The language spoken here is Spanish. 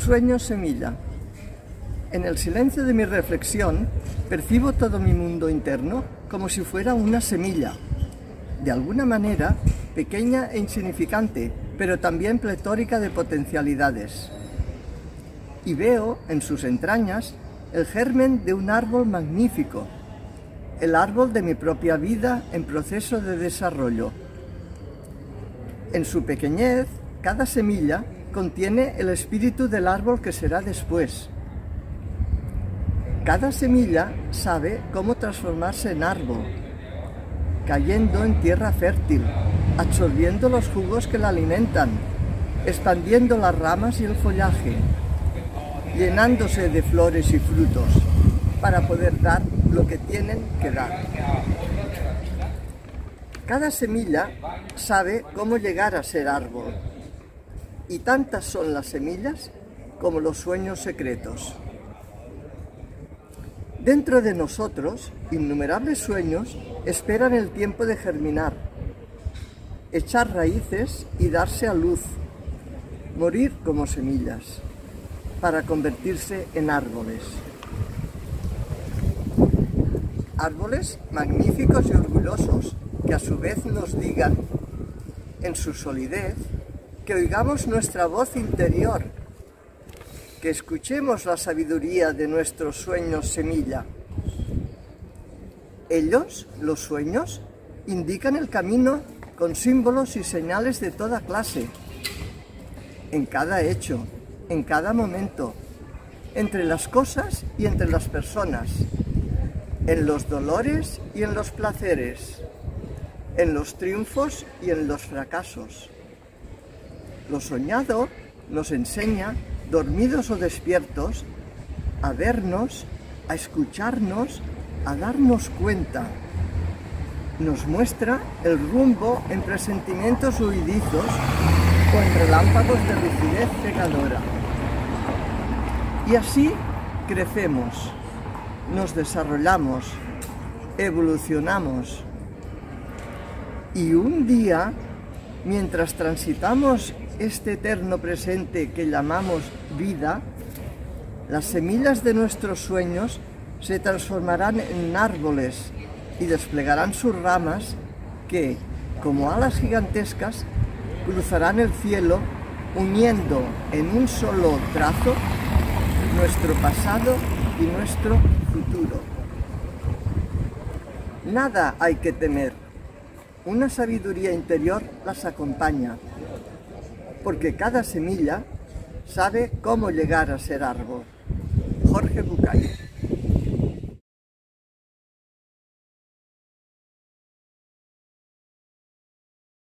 Sueño semilla. En el silencio de mi reflexión, percibo todo mi mundo interno como si fuera una semilla, de alguna manera pequeña e insignificante, pero también pletórica de potencialidades. Y veo en sus entrañas el germen de un árbol magnífico, el árbol de mi propia vida en proceso de desarrollo. En su pequeñez, cada semilla contiene el espíritu del árbol que será después. Cada semilla sabe cómo transformarse en árbol, cayendo en tierra fértil, absorbiendo los jugos que la alimentan, expandiendo las ramas y el follaje, llenándose de flores y frutos para poder dar lo que tienen que dar. Cada semilla sabe cómo llegar a ser árbol, y tantas son las semillas como los sueños secretos. Dentro de nosotros, innumerables sueños esperan el tiempo de germinar, echar raíces y darse a luz, morir como semillas, para convertirse en árboles. Árboles magníficos y orgullosos, que a su vez nos digan, en su solidez, que oigamos nuestra voz interior, que escuchemos la sabiduría de nuestros sueños semilla. Ellos, los sueños, indican el camino con símbolos y señales de toda clase, en cada hecho, en cada momento, entre las cosas y entre las personas, en los dolores y en los placeres, en los triunfos y en los fracasos. Lo soñado nos enseña, dormidos o despiertos, a vernos, a escucharnos, a darnos cuenta. Nos muestra el rumbo entre sentimientos huidizos o en relámpagos de rigidez cegadora. Y así crecemos, nos desarrollamos, evolucionamos. Y un día, mientras transitamos este eterno presente que llamamos vida, las semillas de nuestros sueños se transformarán en árboles y desplegarán sus ramas que, como alas gigantescas, cruzarán el cielo uniendo en un solo trazo nuestro pasado y nuestro futuro. Nada hay que temer. Una sabiduría interior las acompaña, porque cada semilla sabe cómo llegar a ser árbol. Jorge Bucay.